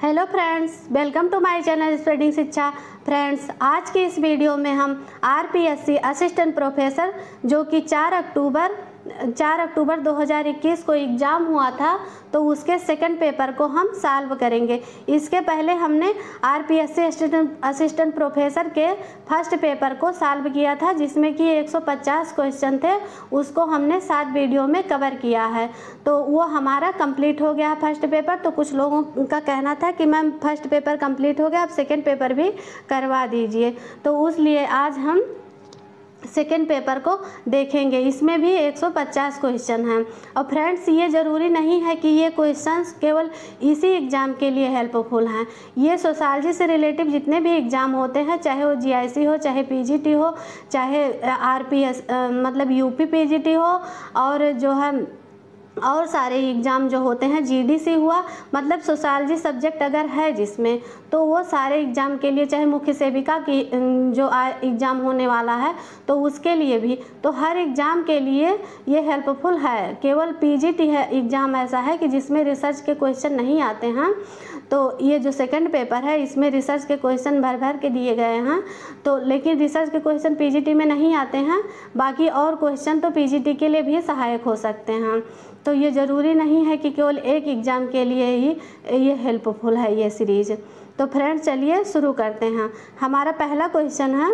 Hello friends, welcome to my channel spreading Shiksha. Friends, आज की इस वीडियो में हम आरपीएससी असिस्टेंट प्रोफेसर जो कि 4 अक्टूबर 2021 को एग्ज़ाम हुआ था, तो उसके सेकंड पेपर को हम सॉल्व करेंगे। इसके पहले हमने आरपीएससी असिस्टेंट प्रोफेसर के फर्स्ट पेपर को सॉल्व किया था, जिसमें कि 150 क्वेश्चन थे। उसको हमने 7 वीडियो में कवर किया है, तो वो हमारा कंप्लीट हो गया फर्स्ट पेपर। तो कुछ लोगों का कहना था कि मैम फर्स्ट पेपर कंप्लीट हो गया, अब सेकेंड पेपर भी करवा दीजिए, तो उसलिए आज हम सेकेंड पेपर को देखेंगे। इसमें भी 150 क्वेश्चन हैं। और फ्रेंड्स, ये ज़रूरी नहीं है कि ये क्वेश्चंस केवल इसी एग्ज़ाम के लिए हेल्पफुल हैं। ये सोशलॉजी से रिलेटिव जितने भी एग्ज़ाम होते हैं, चाहे वो जीआईसी हो, चाहे पीजीटी हो, चाहे आरपीएस मतलब यूपी पीजीटी हो, और जो है और सारे एग्ज़ाम जो होते हैं, जीडीसी हुआ, मतलब सोशलॉजी सब्जेक्ट अगर है जिसमें, तो वो सारे एग्ज़ाम के लिए, चाहे मुख्य सेविका की जो एग्ज़ाम होने वाला है तो उसके लिए भी, तो हर एग्ज़ाम के लिए ये हेल्पफुल है। केवल पीजीटी है एग्ज़ाम ऐसा है कि जिसमें रिसर्च के क्वेश्चन नहीं आते हैं, तो ये जो सेकंड पेपर है इसमें रिसर्च के क्वेश्चन भर भर के दिए गए हैं। तो लेकिन रिसर्च के क्वेश्चन पीजीटी में नहीं आते हैं, बाकी और क्वेश्चन तो पीजीटी के लिए भी सहायक हो सकते हैं। तो ये ज़रूरी नहीं है कि केवल एक एग्ज़ाम के लिए ही ये हेल्पफुल है ये सीरीज़। तो फ्रेंड्स, चलिए शुरू करते हैं। हमारा पहला क्वेश्चन है,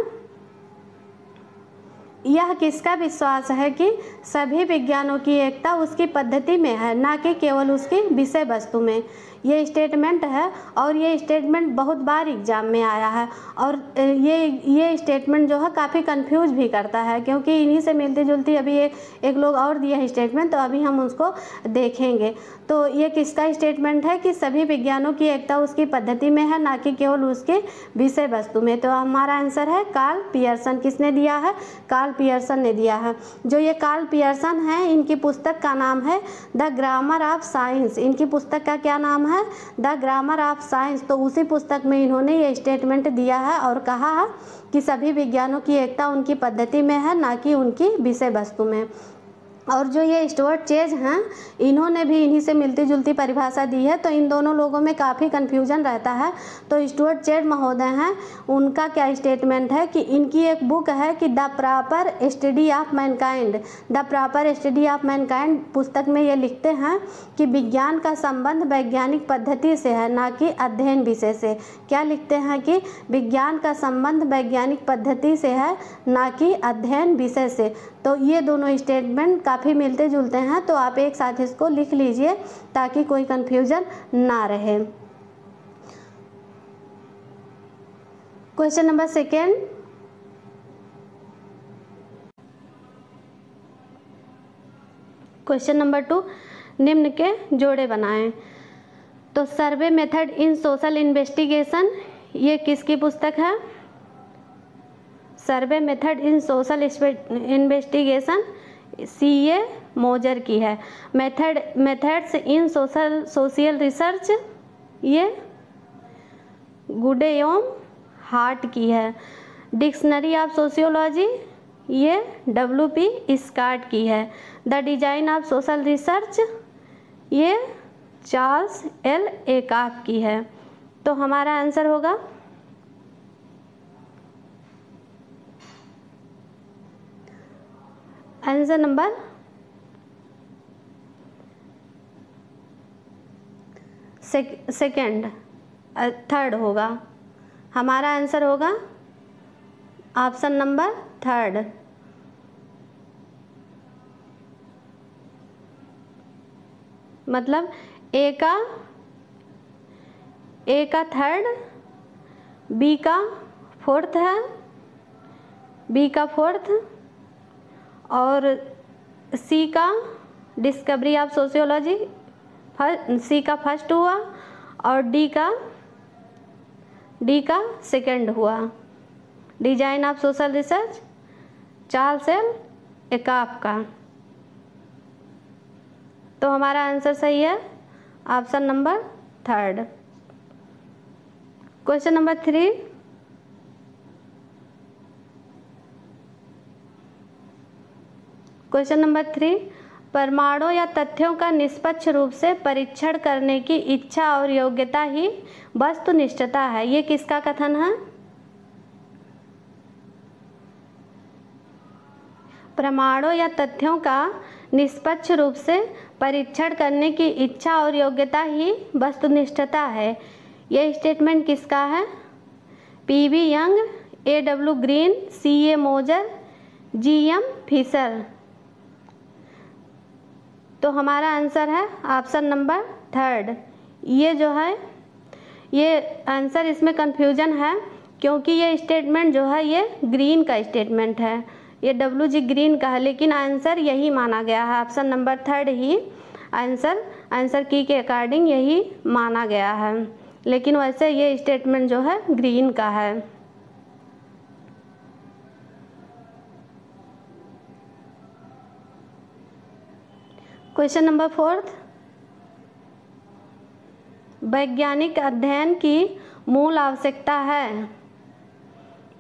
यह किसका विश्वास है कि सभी विज्ञानों की एकता उसकी पद्धति में है, ना कि केवल उसकी विषय वस्तु में। ये स्टेटमेंट है, और ये स्टेटमेंट बहुत बार एग्ज़ाम में आया है, और ये स्टेटमेंट जो है काफ़ी कंफ्यूज भी करता है, क्योंकि इन्हीं से मिलती जुलती अभी एक लोग और दिया है स्टेटमेंट, तो अभी हम उसको देखेंगे। तो ये किसका स्टेटमेंट है कि सभी विज्ञानों की एकता उसकी पद्धति में है, ना कि केवल उसके विषय वस्तु में। तो हमारा आंसर है कार्ल पियर्सन। किसने दिया है? कार्ल पियर्सन ने दिया है। जो ये कार्ल पियर्सन है, इनकी पुस्तक का नाम है द ग्रामर ऑफ साइंस। इनकी पुस्तक का क्या नाम है? The grammar of science. तो उसी पुस्तक में इन्होंने ये स्टेटमेंट दिया है और कहा है कि सभी विज्ञानों की एकता उनकी पद्धति में है, ना कि उनकी विषय वस्तु में। और जो ये स्टुअर्ट चेज हैं, इन्होंने भी इन्हीं से मिलती जुलती परिभाषा दी है, तो इन दोनों लोगों में काफ़ी कन्फ्यूजन रहता है। तो स्टुअर्ट चेज महोदय हैं, उनका क्या स्टेटमेंट है कि इनकी एक बुक है कि the proper study of Mankind. The proper study of Mankind पुस्तक में ये लिखते हैं कि विज्ञान का संबंध वैज्ञानिक पद्धति से है, ना कि अध्ययन विषय से। क्या लिखते हैं कि विज्ञान का संबंध वैज्ञानिक पद्धति से है, ना कि अध्ययन विषय से। तो ये दोनों स्टेटमेंट काफ़ी मिलते जुलते हैं, तो आप एक साथ इसको लिख लीजिए ताकि कोई कन्फ्यूजन ना रहे। Question number second, question number 2, निम्न के जोड़े बनाएं। तो survey method in social investigation, ये किसकी पुस्तक है? Survey method in social investigation CA मोजर की है। मेथड्स इन सोशल रिसर्च, ये गुडेयोम हार्ट की है। डिक्शनरी ऑफ सोशियोलॉजी, ये WP स्कॉट की है। The design of social research, ये चार्ल्स एल एकाक की है। तो हमारा आंसर होगा आंसर नंबर सेकेंड, थर्ड होगा। हमारा आंसर होगा ऑप्शन नंबर थर्ड। मतलब ए का थर्ड, बी का फोर्थ है, बी का फोर्थ, और सी का डिस्कवरी ऑफ सोशियोलॉजी, सी का फर्स्ट हुआ, और डी का सेकंड हुआ। Design of social research Charles L एकाक का। तो हमारा आंसर सही है option number third. Question number 3, question number 3, प्रमाणों या तथ्यों का निष्पक्ष रूप से परीक्षण करने की इच्छा और योग्यता ही वस्तुनिष्ठता है। ये किसका कथन है? प्रमाणों या तथ्यों का निष्पक्ष रूप से परीक्षण करने की इच्छा और योग्यता ही वस्तुनिष्ठता है। यह स्टेटमेंट किसका है? पीवी यंग, एडब्ल्यू ग्रीन, सीए मोजर, जीएम फिशर। तो हमारा आंसर है ऑप्शन नंबर 3। ये जो है ये आंसर, इसमें कन्फ्यूजन है क्योंकि ये स्टेटमेंट जो है ये ग्रीन का स्टेटमेंट है, ये WG ग्रीन का है, लेकिन आंसर यही माना गया है। ऑप्शन नंबर 3 ही आंसर की के अकॉर्डिंग यही माना गया है, लेकिन वैसे ये स्टेटमेंट जो है ग्रीन का है। क्वेश्चन नंबर 4, वैज्ञानिक अध्ययन की मूल आवश्यकता है।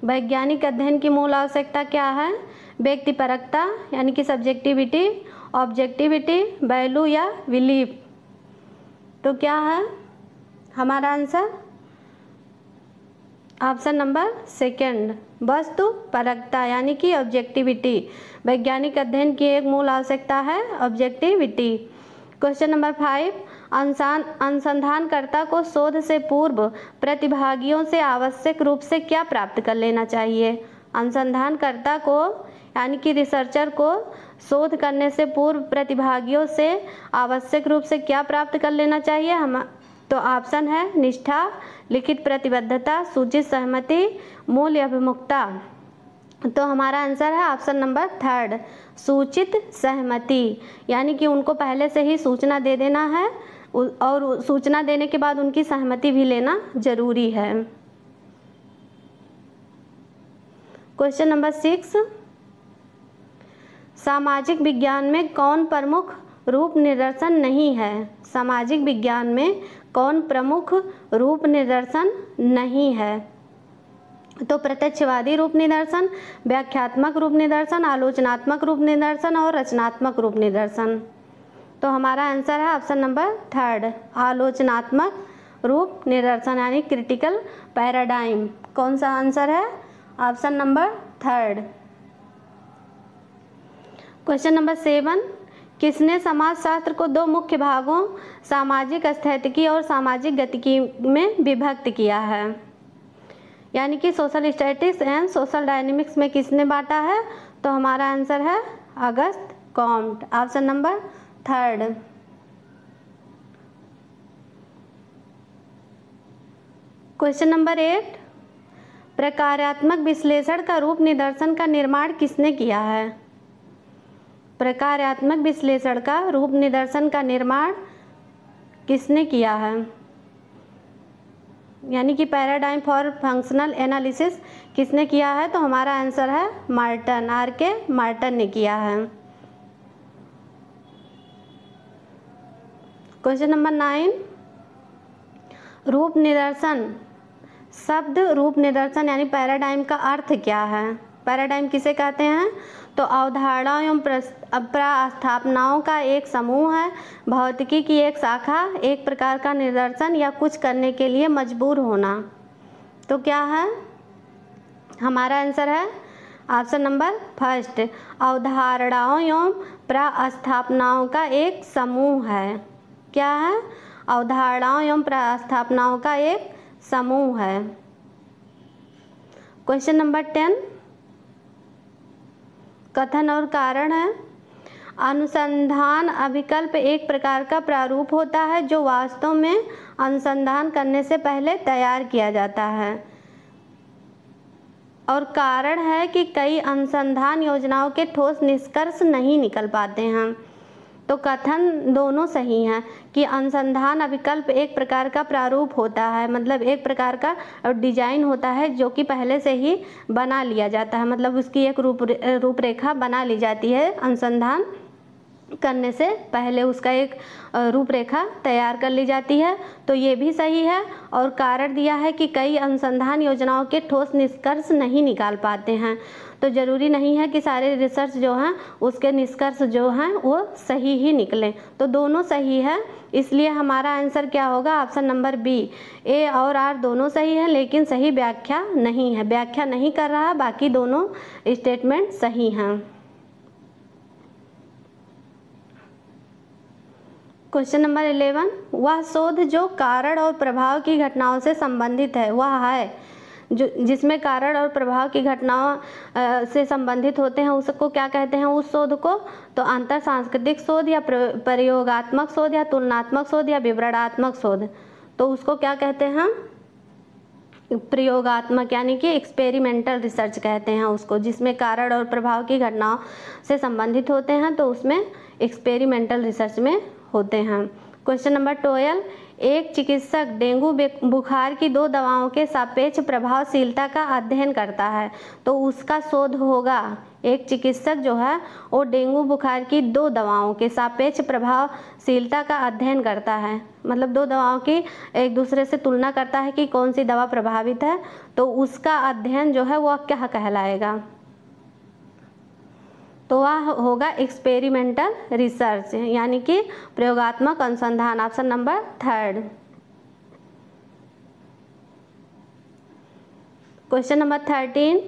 वैज्ञानिक अध्ययन की मूल आवश्यकता क्या है? व्यक्तिपरकता यानी कि सब्जेक्टिविटी, ऑब्जेक्टिविटी, वैल्यू या बिलीफ। तो क्या है हमारा आंसर? ऑप्शन नंबर 2, वस्तु परकता यानी कि ऑब्जेक्टिविटी। वैज्ञानिक अध्ययन की एक मूल आवश्यकता है ऑब्जेक्टिविटी। क्वेश्चन नंबर 5, अनुसंधानकर्ता को शोध से पूर्व प्रतिभागियों से आवश्यक रूप से क्या प्राप्त कर लेना चाहिए? अनुसंधानकर्ता को यानी कि रिसर्चर को शोध करने से पूर्व प्रतिभागियों से आवश्यक रूप से क्या प्राप्त कर लेना चाहिए? तो ऑप्शन है निष्ठा, लिखित प्रतिबद्धता, सूचित सहमति, मूल्य अभिमुखता। तो हमारा आंसर है ऑप्शन नंबर 3, सूचित सहमति, यानी कि उनको पहले से ही सूचना दे देना है और सूचना देने के बाद उनकी सहमति भी लेना जरूरी है। क्वेश्चन नंबर 6, सामाजिक विज्ञान में कौन प्रमुख रूप निदर्शन नहीं है? सामाजिक विज्ञान में कौन प्रमुख रूप निदर्शन नहीं है? तो प्रत्यक्षवादी रूप निदर्शन, व्याख्यात्मक रूप निदर्शन, आलोचनात्मक रूप निदर्शन और रचनात्मक रूप निदर्शन। तो हमारा आंसर है ऑप्शन नंबर 3, आलोचनात्मक रूप निदर्शन यानी क्रिटिकल पैराडाइम। कौन सा आंसर है? Option number 3। क्वेश्चन नंबर 7, किसने समाजशास्त्र को 2 मुख्य भागों सामाजिक स्थैतिकी और सामाजिक गतिकी में विभक्त किया है? यानी कि social statics and social dynamics में किसने बांटा है? तो हमारा आंसर है Auguste Comte, option number 3। Question number 8, प्रकार्यात्मक विश्लेषण का रूप निदर्शन का निर्माण किसने किया है? प्रकार्यात्मक विश्लेषण का रूप निदर्शन का निर्माण किसने किया है? यानी कि पैराडाइम फॉर फंक्शनल एनालिसिस किसने किया है? तो हमारा आंसर है मार्टन, RK मार्टन ने किया है। क्वेश्चन नंबर 9, रूप निदर्शन शब्द रूप निदर्शन यानी पैराडाइम का अर्थ क्या है? पैराडाइम किसे कहते हैं? तो अवधारणाओं एवं प्रस्थापनाओं का एक समूह है, भौतिकी की एक शाखा, एक प्रकार का निदर्शन या कुछ करने के लिए मजबूर होना। तो क्या है हमारा आंसर? है ऑप्शन नंबर 1, अवधारणाओं एवं प्रस्थापनाओं का एक समूह है। क्या है? अवधारणाओं एवं प्रस्थापनाओं का एक समूह है। क्वेश्चन नंबर 10, कथन और कारण है। अनुसंधान अभिकल्प एक प्रकार का प्रारूप होता है जो वास्तव में अनुसंधान करने से पहले तैयार किया जाता है, और कारण है कि कई अनुसंधान योजनाओं के ठोस निष्कर्ष नहीं निकल पाते हैं। तो कथन दोनों सही हैं कि अनुसंधान अभिकल्प एक प्रकार का प्रारूप होता है, मतलब एक प्रकार का डिजाइन होता है जो कि पहले से ही बना लिया जाता है, मतलब उसकी एक रूपरेखा बना ली जाती है अनुसंधान करने से पहले उसका एक रूपरेखा तैयार कर ली जाती है। तो ये भी सही है। और कारण दिया है कि कई अनुसंधान योजनाओं के ठोस निष्कर्ष नहीं निकाल पाते हैं। तो ज़रूरी नहीं है कि सारे रिसर्च जो हैं उसके निष्कर्ष जो हैं वो सही ही निकलें। तो दोनों सही है, इसलिए हमारा आंसर क्या होगा? ऑप्शन नंबर बी, ए और आर दोनों सही है, लेकिन सही व्याख्या नहीं है, व्याख्या नहीं कर रहा, बाकी दोनों स्टेटमेंट सही हैं। क्वेश्चन नंबर 11, वह शोध जो कारण और प्रभाव की घटनाओं से संबंधित है वह है, जो जिसमें कारण और प्रभाव की घटनाओं से संबंधित होते हैं उसको क्या कहते हैं? उस शोध को तो अंतर सांस्कृतिक शोध या प्रयोगात्मक शोध या तुलनात्मक शोध या विवरणात्मक शोध, तो उसको क्या कहते हैं? प्रयोगात्मक, यानी कि एक्सपेरिमेंटल रिसर्च कहते हैं उसको, जिसमें कारण और प्रभाव की घटनाओं से संबंधित होते हैं तो उसमें एक्सपेरिमेंटल रिसर्च में होते हैं। क्वेश्चन नंबर 12, एक चिकित्सक डेंगू बुखार की 2 दवाओं के सापेक्ष प्रभावशीलता का अध्ययन करता है तो उसका शोध होगा। एक चिकित्सक जो है वो डेंगू बुखार की 2 दवाओं के सापेक्ष प्रभावशीलता का अध्ययन करता है, मतलब 2 दवाओं की एक दूसरे से तुलना करता है कि कौन सी दवा प्रभावित है, तो उसका अध्ययन जो है वह क्या कहलाएगा? तो वह होगा एक्सपेरिमेंटल रिसर्च, यानी कि प्रयोगात्मक अनुसंधान। Option number 3। क्वेश्चन नंबर 13,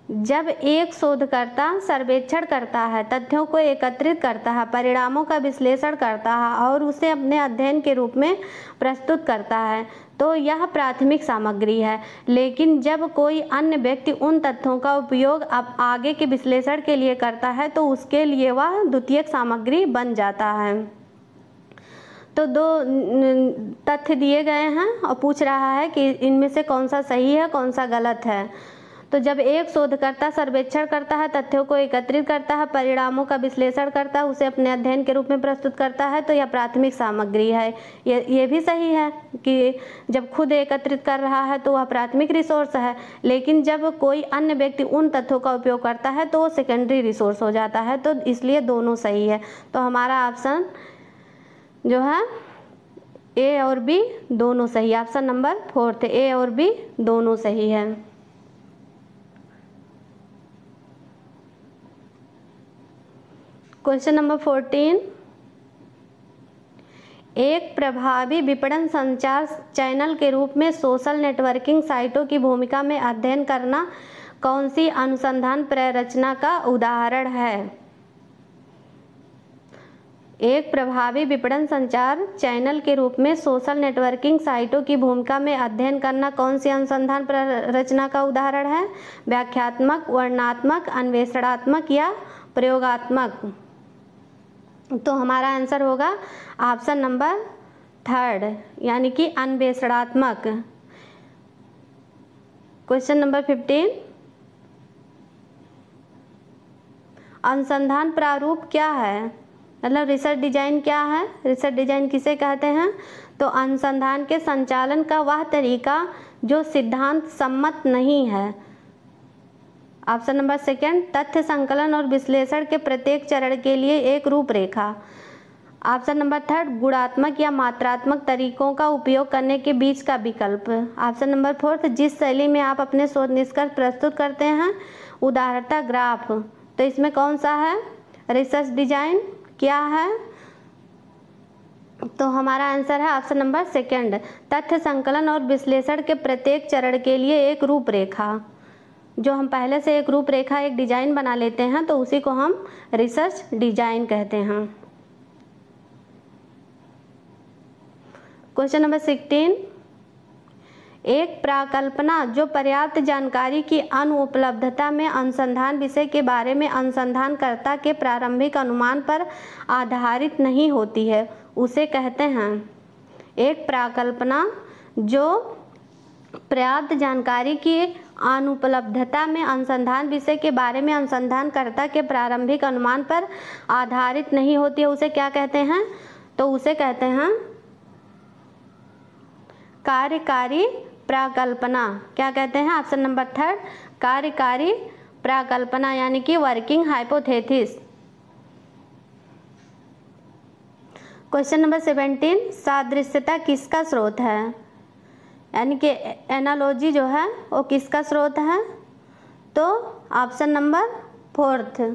जब एक शोधकर्ता सर्वेक्षण करता है, तथ्यों को एकत्रित करता है, परिणामों का विश्लेषण करता है और उसे अपने अध्ययन के रूप में प्रस्तुत करता है तो यह प्राथमिक सामग्री है। लेकिन जब कोई अन्य व्यक्ति उन तथ्यों का उपयोग अब आगे के विश्लेषण के लिए करता है तो उसके लिए वह द्वितीयक सामग्री बन जाता है। तो 2 तथ्य दिए गए हैं और पूछ रहा है कि इनमें से कौन सा सही है, कौन सा गलत है। तो जब एक शोधकर्ता सर्वेक्षण करता है, तथ्यों को एकत्रित करता है, परिणामों का विश्लेषण करता है, उसे अपने अध्ययन के रूप में प्रस्तुत करता है तो यह प्राथमिक सामग्री है। ये भी सही है कि जब खुद एकत्रित कर रहा है तो वह प्राथमिक रिसोर्स है, लेकिन जब कोई अन्य व्यक्ति उन तथ्यों का उपयोग करता है तो वो सेकेंडरी रिसोर्स हो जाता है, तो इसलिए दोनों सही है। तो हमारा ऑप्शन जो है ए और बी दोनों सही। ऑप्शन नंबर 4, ए और बी दोनों सही है। क्वेश्चन नंबर 14, एक प्रभावी विपणन संचार चैनल के रूप में सोशल नेटवर्किंग साइटों की भूमिका में अध्ययन करना कौन सी अनुसंधान प्ररचना का उदाहरण है? एक प्रभावी विपणन संचार चैनल के रूप में सोशल नेटवर्किंग साइटों की भूमिका में अध्ययन करना कौन सी अनुसंधान प्ररचना का उदाहरण है? व्याख्यात्मक, वर्णनात्मक, अन्वेषणात्मक या प्रयोगात्मक? तो हमारा आंसर होगा ऑप्शन नंबर 3, यानी कि अन्वेषणात्मक। क्वेश्चन नंबर 15, अनुसंधान प्रारूप क्या है? मतलब रिसर्च डिजाइन क्या है? रिसर्च डिजाइन किसे कहते हैं? तो अनुसंधान के संचालन का वह तरीका जो सिद्धांत सम्मत नहीं है। ऑप्शन नंबर 2, तथ्य संकलन और विश्लेषण के प्रत्येक चरण के लिए एक रूपरेखा। ऑप्शन नंबर 3, गुणात्मक या मात्रात्मक तरीकों का उपयोग करने के बीच का विकल्प। ऑप्शन नंबर 4, जिस शैली में आप अपने शोध निष्कर्ष प्रस्तुत करते हैं, उदाहरणता ग्राफ। तो इसमें कौन सा है? रिसर्च डिजाइन क्या है? तो हमारा आंसर है ऑप्शन नंबर 2, तथ्य संकलन और विश्लेषण के प्रत्येक चरण के लिए एक रूपरेखा। जो हम पहले से एक रूपरेखा, एक डिजाइन बना लेते हैं तो उसी को हम रिसर्च डिजाइन कहते हैं। क्वेश्चन नंबर 16, एक प्राकल्पना जो पर्याप्त जानकारी की अनुपलब्धता में अनुसंधान विषय के बारे में अनुसंधानकर्ता के प्रारंभिक अनुमान पर आधारित नहीं होती है उसे कहते हैं। एक प्राकल्पना जो पर्याप्त जानकारी की अनुपलब्धता में अनुसंधान विषय के बारे में अनुसंधानकर्ता के प्रारंभिक अनुमान पर आधारित नहीं होती है उसे क्या कहते हैं? तो उसे कहते हैं कार्यकारी प्राकल्पना। क्या कहते हैं? ऑप्शन नंबर 3, कार्यकारी प्राकल्पना, यानी कि वर्किंग हाइपोथेसिस। क्वेश्चन नंबर 17, सादृश्यता किसका स्रोत है? यानी कि एनालॉजी जो है वो किसका स्रोत है? तो ऑप्शन नंबर 4,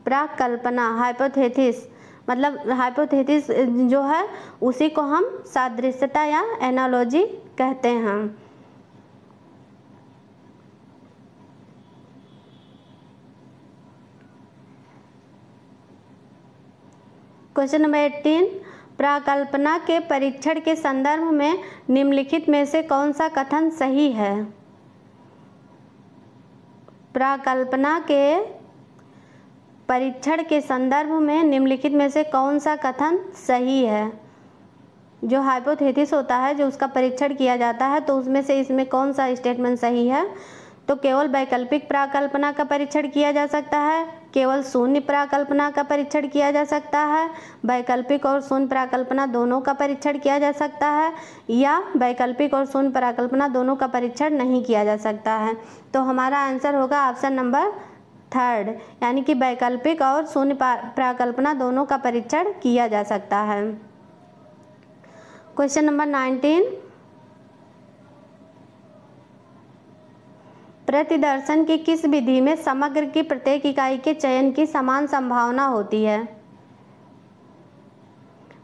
प्राकल्पना, हाइपोथेसिस। मतलब हाइपोथेसिस जो है उसी को हम सादृश्यता या एनालॉजी कहते हैं। क्वेश्चन नंबर 18, प्राकल्पना के परीक्षण के संदर्भ में निम्नलिखित में से कौन सा कथन सही है? प्राकल्पना के परीक्षण के संदर्भ में निम्नलिखित में से कौन सा कथन सही है? जो हाइपोथेसिस होता है, जो उसका परीक्षण किया जाता है, तो उसमें से इसमें कौन सा स्टेटमेंट सही है? तो केवल वैकल्पिक प्राकल्पना का परीक्षण किया जा सकता है, केवल शून्य प्राकल्पना का परीक्षण किया जा सकता है, वैकल्पिक और शून्य प्राकल्पना दोनों का परीक्षण किया जा सकता है, या वैकल्पिक और शून्य प्राकल्पना दोनों का परीक्षण नहीं किया जा सकता है। तो हमारा आंसर होगा ऑप्शन नंबर 3, यानी कि वैकल्पिक और शून्य प्राकल्पना दोनों का परीक्षण किया जा सकता है। क्वेश्चन नंबर 19, प्रतिदर्शन की किस विधि में समग्र की प्रत्येक इकाई के चयन की समान संभावना होती है?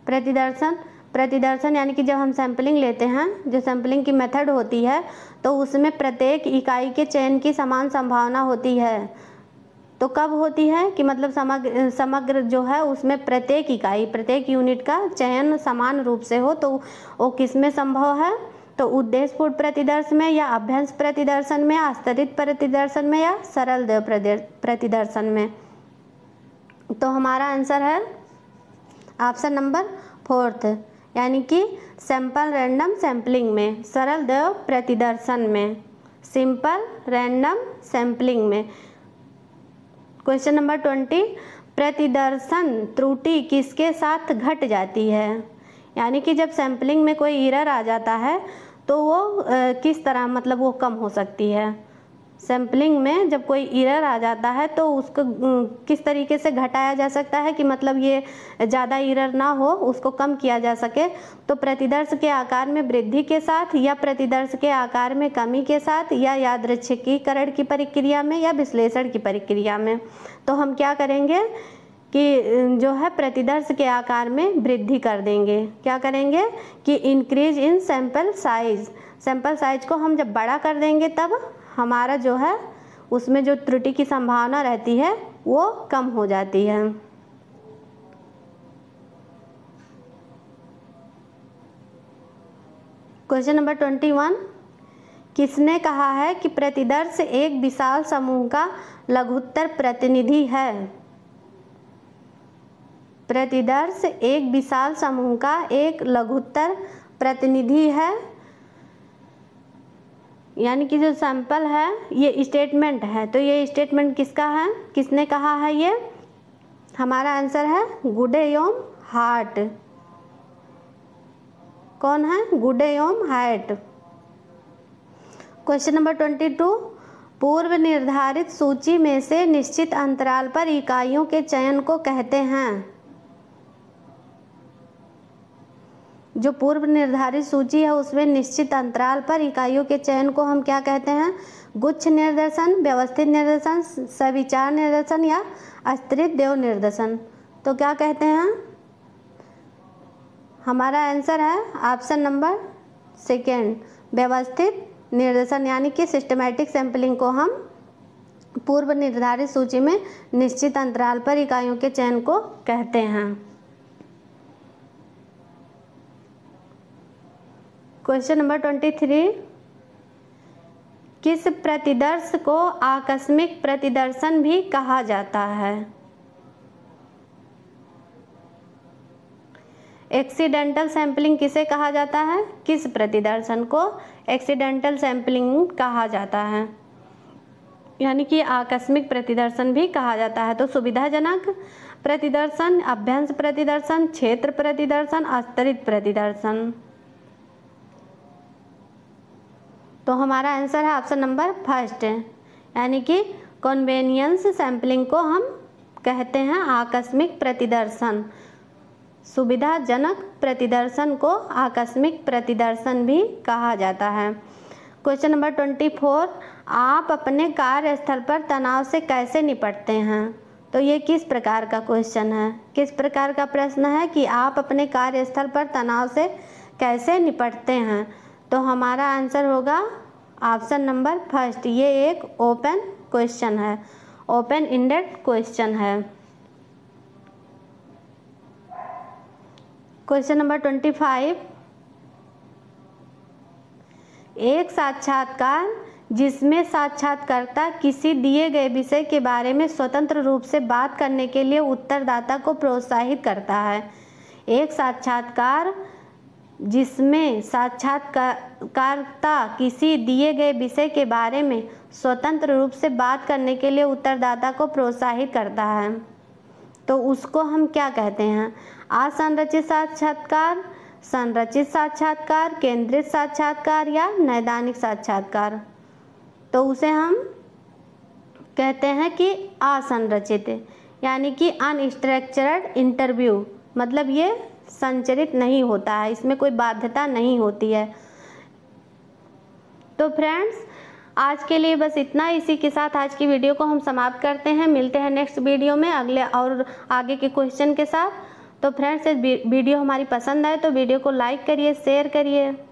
प्रतिदर्शन यानी कि जब हम सैंपलिंग लेते हैं, जो सैंपलिंग की मेथड होती है, तो उसमें प्रत्येक इकाई के चयन की समान संभावना होती है। तो कब होती है कि मतलब समग्र जो है उसमें प्रत्येक इकाई, प्रत्येक यूनिट का चयन समान रूप से हो, तो वो किस में संभव है? तो उद्देश्यपूर्ण प्रतिदर्शन में, या अभ्यंस प्रतिदर्शन में, आस्तरित प्रतिदर्शन में, या सरल देव प्रतिदर्शन में। तो हमारा आंसर है ऑप्शन नंबर 4, यानी कि सैंपल रैंडम सैम्पलिंग में, सरल देव प्रतिदर्शन में, सिंपल रैंडम सैम्पलिंग में। क्वेश्चन नंबर 20, प्रतिदर्शन त्रुटि किसके साथ घट जाती है? यानी कि जब सैंपलिंग में कोई एरर आ जाता है तो वो किस तरह मतलब वो कम हो सकती है? सैंपलिंग में जब कोई एरर आ जाता है तो उसको किस तरीके से घटाया जा सकता है कि मतलब ये ज़्यादा एरर ना हो, उसको कम किया जा सके? तो प्रतिदर्श के आकार में वृद्धि के साथ, या प्रतिदर्श के आकार में कमी के साथ, या यादृच्छिकीकरण की प्रक्रिया में, या विश्लेषण की प्रक्रिया में। तो हम क्या करेंगे कि जो है प्रतिदर्श के आकार में वृद्धि कर देंगे। क्या करेंगे कि increase in sample size, sample size को हम जब बड़ा कर देंगे तब हमारा जो है उसमें जो त्रुटि की संभावना रहती है वो कम हो जाती है। क्वेश्चन नंबर 21, किसने कहा है कि प्रतिदर्श एक विशाल समूह का लघुत्तर प्रतिनिधि है? प्रतिदर्श एक विशाल समूह का एक लघुत्तर प्रतिनिधि है, यानी कि जो सैंपल है ये स्टेटमेंट है, तो ये स्टेटमेंट किसका है? किसने कहा है ये? हमारा आंसर है गुडेयोम हार्ट। कौन है? गुडेयोम हार्ट। क्वेश्चन नंबर 22, पूर्व निर्धारित सूची में से निश्चित अंतराल पर इकाइयों के चयन को कहते हैं? जो पूर्व निर्धारित सूची है उसमें निश्चित अंतराल पर इकाइयों के चयन को हम क्या कहते हैं? गुच्छ निर्देशन, व्यवस्थित निर्देशन, सविचार निर्देशन, या आश्रित देव निर्देशन। तो क्या कहते हैं? हमारा आंसर है ऑप्शन नंबर 2, व्यवस्थित निर्देशन, यानी कि सिस्टमैटिक सैंपलिंग को हम पूर्व निर्धारित सूची में निश्चित अंतराल पर इकाइयों के चयन को कहते हैं। क्वेश्चन नंबर 23, किस प्रतिदर्श को आकस्मिक प्रतिदर्शन भी कहा जाता है? एक्सीडेंटल सैंपलिंग किसे कहा जाता है? किस प्रतिदर्शन को एक्सीडेंटल सैंपलिंग कहा जाता है, यानी कि आकस्मिक प्रतिदर्शन भी कहा जाता है? तो सुविधाजनक प्रतिदर्शन, अभ्यंस प्रतिदर्शन, क्षेत्र प्रतिदर्शन, आस्तरित प्रतिदर्शन। तो हमारा आंसर है ऑप्शन नंबर 1, यानी कि कन्वेनियंस सैंपलिंग को हम कहते हैं आकस्मिक प्रतिदर्शन। सुविधाजनक प्रतिदर्शन को आकस्मिक प्रतिदर्शन भी कहा जाता है। क्वेश्चन नंबर 24, आप अपने कार्यस्थल पर तनाव से कैसे निपटते हैं? तो ये किस प्रकार का क्वेश्चन है, किस प्रकार का प्रश्न है कि आप अपने कार्यस्थल पर तनाव से कैसे निपटते हैं? तो हमारा आंसर होगा ऑप्शन नंबर फर्स्ट। ये एक ओपन क्वेश्चन है, ओपन एंडेड क्वेश्चन है। क्वेश्चन नंबर 25, एक साक्षात्कार जिसमें साक्षात्कारकर्ता किसी दिए गए विषय के बारे में स्वतंत्र रूप से बात करने के लिए उत्तरदाता को प्रोत्साहित करता है। एक साक्षात्कार जिसमें साक्षात्कारकर्ता किसी दिए गए विषय के बारे में स्वतंत्र रूप से बात करने के लिए उत्तरदाता को प्रोत्साहित करता है, तो उसको हम क्या कहते हैं? असंरचित साक्षात्कार, संरचित साक्षात्कार, केंद्रित साक्षात्कार या नैदानिक साक्षात्कार? तो उसे हम कहते हैं कि असंरचित, यानी कि अनस्ट्रक्चर्ड इंटरव्यू, मतलब ये संरचित नहीं होता है, इसमें कोई बाध्यता नहीं होती है। तो फ्रेंड्स, आज के लिए बस इतना। इसी के साथ आज की वीडियो को हम समाप्त करते हैं। मिलते हैं नेक्स्ट वीडियो में अगले और आगे के क्वेश्चन के साथ। तो फ्रेंड्स, वीडियो हमारी पसंद आए तो वीडियो को लाइक करिए, शेयर करिए।